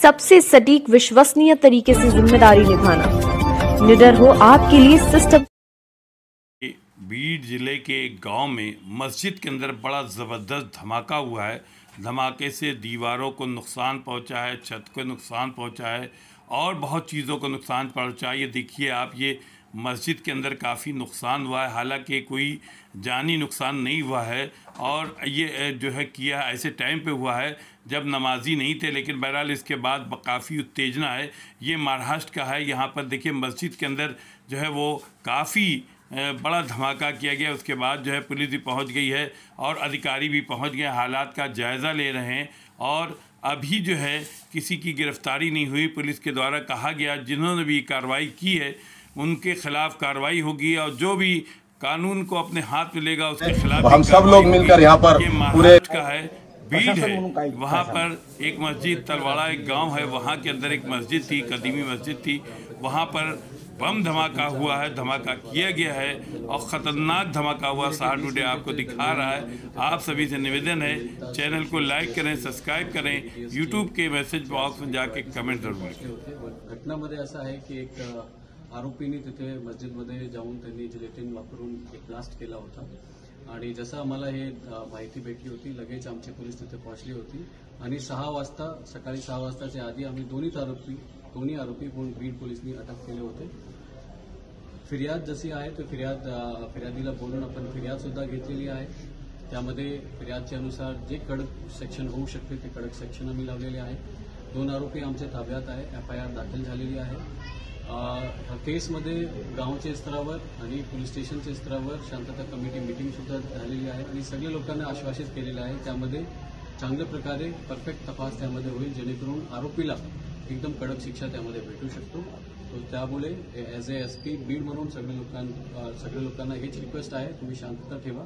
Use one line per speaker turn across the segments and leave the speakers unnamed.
सबसे सटीक विश्वसनीय तरीके से जिम्मेदारी निभाना। निडर हो आपके लिए सिस्टम।
बीड जिले के एक गांव में मस्जिद के अंदर बड़ा ज़बरदस्त धमाका हुआ है। धमाके से दीवारों को नुकसान पहुंचा है, छत को नुकसान पहुंचा है और बहुत चीज़ों को नुकसान पहुंचा है। ये देखिए आप, ये मस्जिद के अंदर काफ़ी नुकसान हुआ है, हालांकि कोई जानी नुकसान नहीं हुआ है। और ये जो है किया ऐसे टाइम पे हुआ है जब नमाजी नहीं थे, लेकिन बहरहाल इसके बाद काफ़ी उत्तेजना है। ये महाराष्ट्र का है। यहाँ पर देखिए मस्जिद के अंदर जो है वो काफ़ी बड़ा धमाका किया गया। उसके बाद जो है पुलिस भी पहुंच गई है और अधिकारी भी पहुंच गए, हालात का जायज़ा ले रहे हैं। और अभी जो है किसी की गिरफ्तारी नहीं हुई। पुलिस के द्वारा कहा गया जिन्होंने भी कार्रवाई की है उनके खिलाफ कार्रवाई होगी और जो भी कानून को अपने हाथ में लेगा उसके खिलाफ
हम सब लोग मिलकर यहाँ पर
ये महाराष्ट्र का है, बीड है। वहाँ पर एक मस्जिद तलवाड़ा एक गांव है, वहाँ के अंदर एक मस्जिद थी, कदीमी मस्जिद थी। वहाँ पर बम धमाका हुआ है, धमाका किया गया है और ख़तरनाक धमाका हुआ। साहा टुडे आपको दिखा रहा है। आप सभी से निवेदन है चैनल को लाईक करें, सबस्क्राईब करें, यूट्यूब के मैसेज बॉक्स में जाके कमेंट जरूर करें।
घटनामध्ये असं आहे की एक आरोपीने तिथे मस्जिदमध्ये जाऊन त्यांनी जिलेटिन वापरून एक ब्लास्ट केला होता आणि जसं आम्हाला हे माहिती भेटली होती लगेच आमचे पोलीस तिथे पोहोचले होते आणि सकाळी 6 वाजताच्या आधी आम्ही दोन्ही आरोपी बीड पोलिसांनी अटक केले होते। फिर्याद जशी आहे तो फिर्यादीला बोलून आपण फिर्याद सुद्धा घेतलेली आहे। त्यामध्ये फिर्यादच्या अनुसार जे कडक सेक्शन होऊ शकते ते कडक सेक्शन आम्ही लावलेले आहे। 2 आरोपी आमच्या ताब्यात आहे, FIR दाखल झालेली आहे। केसमध्ये गावच्या स्तरावर आणि पोलीस स्टेशनच्या स्तरावर शांतता कमिटी मीटिंग सुद्धा झालेली आहे आणि सगळ्या लोकांना आश्वासित केलेलं आहे त्यामध्ये चांगल्या प्रकारे परफेक्ट तपास त्यामध्ये होईल जेणेकरून आरोपीला एकदम कडक शिक्षा त्यामध्ये भेटू शकतो। तो त्यामुळे ॲज ए SP बीड म्हणून सगळ्या लोकांना हेच रिक्वेस्ट आहे, तुम्ही शांतता ठेवा।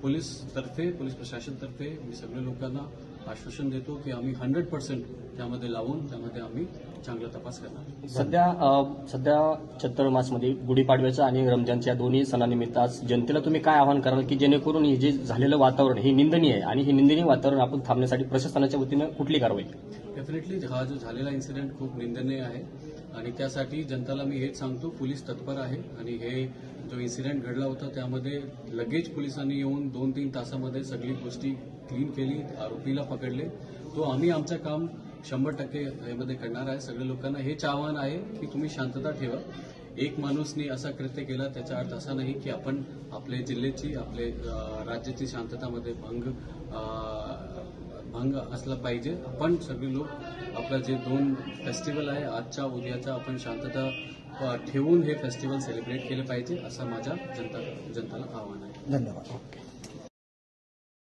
पोलीस प्रशासनतर्फे मी सगळ्या लोकांना आश्वासन देतो की आम्ही 100% त्यामध्ये लावून त्यामध्ये आम्ही चांगला तपास करणार।
सध्या चतुर्मासमध्ये गुढीपाडव्याचा आणि रमजानच्या दोन्ही सणानिमित्त आज जनतेला तुम्ही काय आवाहन कराल की जेणेकरून हे जे झालेलं वातावरण हे निंदनीय आहे आणि हे निंदनीय वातावरण आपण थांबण्यासाठी प्रशासनाच्या वतीनं कुठली कारवाई?
डेफिनेटली हा जो झालेला इन्सिडेंट खूप निंदनीय आहे आणि त्यासाठी जनताला मी हेच सांगतो पोलीस तत्पर आहे आणि हे जो इन्सिडेंट घडला होता त्यामध्ये लगेच पोलिसांनी येऊन 2-3 तासामध्ये सगळी गोष्टी क्लीन केली, आरोपीला पकडले। तो आम्ही आमचं काम 100% यामध्ये करणार आहे। सगळ्या लोकांना हेच आव्हान आहे की तुम्ही शांतता ठेवा। एक माणूसनी असा कृत्य केला त्याचा अर्थ असा नाही की आपण आपल्या जिल्ह्याची आपले राज्याची शांततामध्ये भंग असला पाहिजे। आपण सगळे लोक आपला जे 2 फेस्टिवल आहे आजचा उद्याचा आपण शांतता ठेवून हे फेस्टिवल सेलिब्रेट केले पाहिजे असं माझ्या जनताला आव्हान आहे।
धन्यवाद।